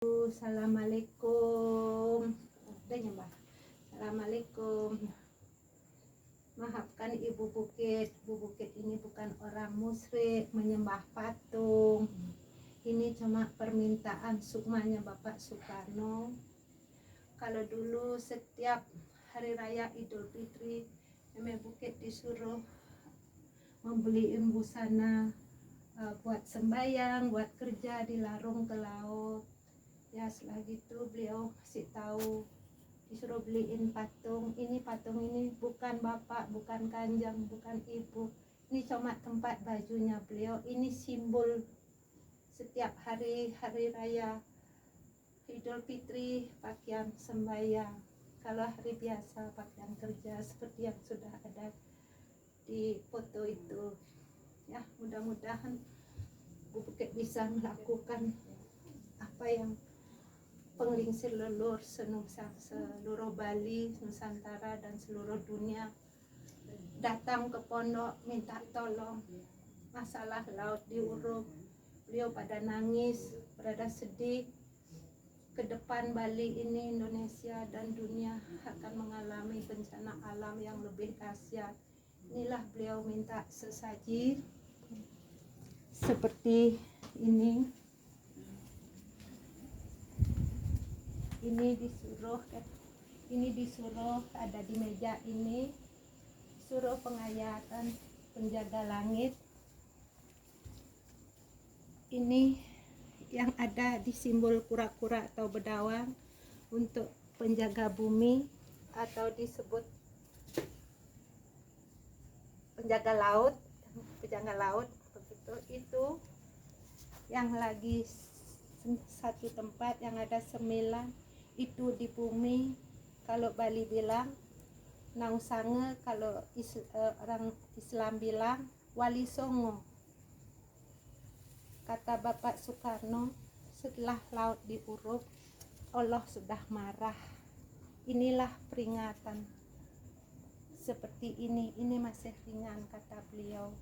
Assalamualaikum. Assalamualaikum. Maafkan Ibu Bukit. Ibu Bukit ini bukan orang musyrik menyembah patung. Ini cuma permintaan sukmanya Bapak Soekarno. Kalau dulu setiap hari raya Idul Fitri, Meme Bukit disuruh membeliin busana buat sembayang, buat kerja di Larung ke laut. Ya setelah gitu beliau kasih tahu, disuruh beliin patung. Ini patung ini bukan bapak, bukan kanjeng, bukan ibu. Ini cuma tempat bajunya beliau. Ini simbol setiap hari raya Idul Fitri pakaian sembahyang. Kalau hari biasa pakaian kerja seperti yang sudah ada di foto itu. Ya mudah-mudahan Bu Bukit bisa melakukan apa yang penglingsir leluhur seluruh Bali, Nusantara dan seluruh dunia datang ke pondok minta tolong masalah laut diuruk. Beliau pada nangis, pada sedih. Ke depan Bali ini, Indonesia dan dunia akan mengalami bencana alam yang lebih dahsyat. Inilah beliau minta sesaji seperti ini. Ini disuruh ada di meja ini, suruh pengayatan penjaga langit. Ini yang ada di simbol kura-kura atau bedawang untuk penjaga bumi atau disebut penjaga laut begitu. Itu yang lagi satu tempat yang ada 9 itu di bumi. Kalau Bali bilang Nang Sange, kalau orang Islam bilang Wali Songo. Kata Bapak Soekarno, setelah laut diuruk, Allah sudah marah. Inilah peringatan seperti ini masih ringan, kata beliau.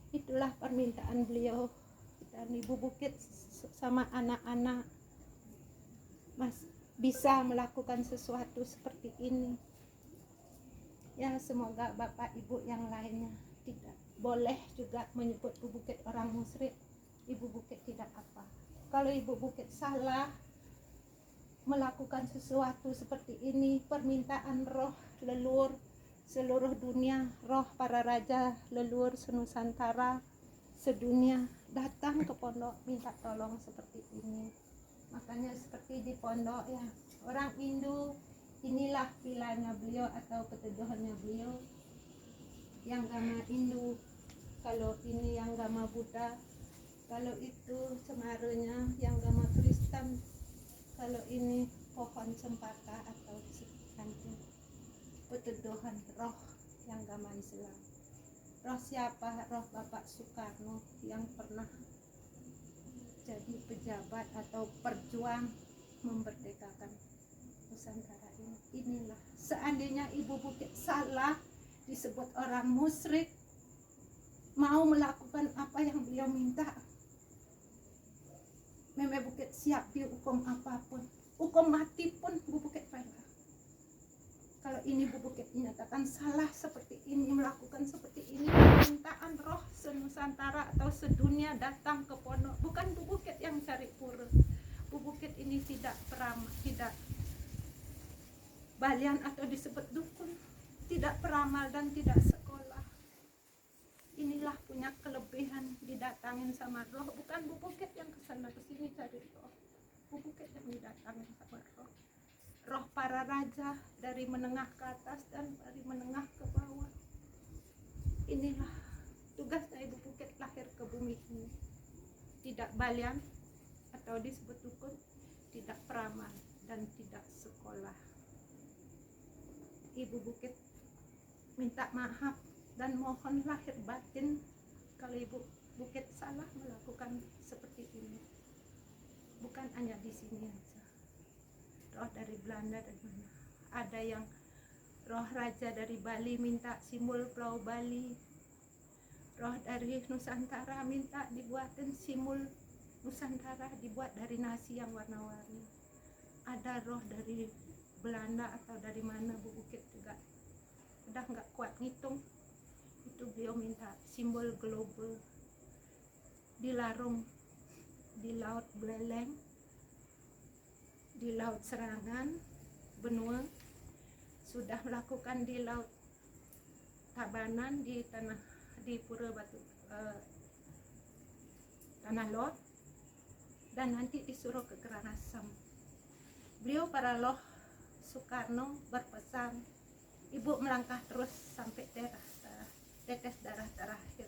Itulah permintaan beliau. Dan Ibu Bukit sama anak-anak bisa melakukan sesuatu seperti ini. Ya semoga Bapak Ibu yang lainnya tidak boleh juga menyebut Ibu Bukit orang musyrik. Ibu Bukit tidak apa. Kalau Ibu Bukit salah melakukan sesuatu seperti ini, permintaan roh leluhur seluruh dunia, roh para raja leluhur senusantara sedunia datang ke pondok minta tolong seperti ini. Makanya seperti di pondok ya, orang Hindu, inilah pilanya beliau atau peteduhannya beliau. Yang agama Hindu, kalau ini yang agama Buddha, kalau itu cemarunya yang agama Kristen, kalau ini pohon cempaka atau nanti peteduhan roh yang agama Islam. Roh siapa? Roh Bapak Soekarno yang pernah jadi pejabat atau perjuang memerdekakan Nusantara ini. Inilah seandainya Ibu Bukit salah disebut orang musyrik, mau melakukan apa yang beliau minta, Meme Bukit siap dihukum apapun, hukum mati pun Bu Bukit rela. Kalau ini Bu Bukit dinyatakan salah seperti ini, melakukan seperti ini, permintaan roh senusantara atau sedunia datang ke pondok, bukan Bu Bukit yang cari pura. Bu Bukit ini tidak peramal, tidak balian atau disebut dukun, tidak peramal dan tidak sekolah. Inilah punya kelebihan, didatangin sama roh, bukan Bu Bukit yang kesana kesini cari roh. Bu Bukit yang didatangin sama roh. Roh para raja dari menengah ke atas dan dari menengah ke bawah. Inilah tugasnya Ibu Bukit lahir ke bumi ini. Tidak balian atau disebut dukun, tidak peramal dan tidak sekolah. Ibu Bukit minta maaf dan mohon lahir batin kalau Ibu Bukit salah melakukan seperti ini. Bukan hanya di sini aja. Roh dari Belanda dan mana, ada yang roh raja dari Bali minta simbol Pulau Bali, roh dari Nusantara minta dibuatin simbol Nusantara dibuat dari nasi yang warna-warni. Ada roh dari Belanda atau dari mana Bu Bukit juga udah nggak kuat ngitung. Itu beliau minta simbol global dilarung di Laut Beleleng, di Laut Serangan, benua, sudah melakukan di Laut Tabanan, di Pura Batu, Tanah Lot, dan nanti disuruh ke Karangasem. Beliau para loh Soekarno berpesan, ibu melangkah terus sampai tetes darah terakhir,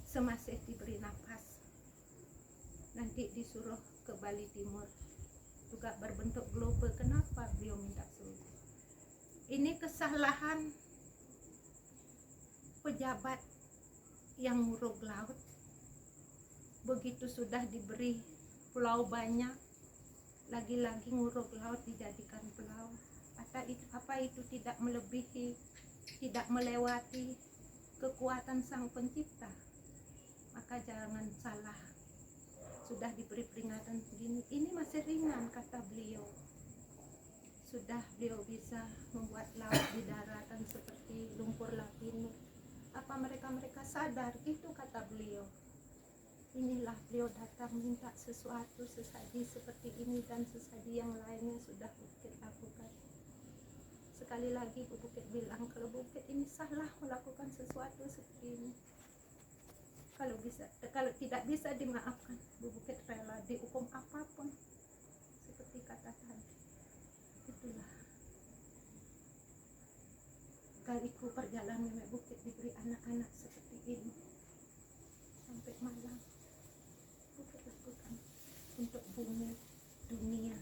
semasih diberi nafas. Nanti disuruh ke Bali Timur, juga berbentuk globe. Kenapa beliau minta seluruh? Ini kesalahan pejabat yang nguruk laut. Begitu sudah diberi pulau banyak, lagi-lagi nguruk laut dijadikan pulau. Apa itu tidak melebihi, tidak melewati kekuatan Sang Pencipta? Maka jangan salah. Sudah diberi peringatan begini, ini masih ringan kata beliau. Sudah beliau bisa membuat laut di daratan seperti lumpur lapindo. Apa mereka sadar? Itu kata beliau. Inilah beliau datang minta sesuatu, sesaji seperti ini dan sesaji yang lainnya sudah Bukit lakukan. Sekali lagi Bu Bukit bilang, kalau Bukit ini salah melakukan sesuatu seperti ini, kalau tidak bisa dimaafkan, Bu Bukit rela dihukum apapun, seperti kata tadi. Itulah kaliku perjalanan Nenek Bukit diberi anak-anak seperti ini sampai malam. Bukit lakukan untuk bumi dunia.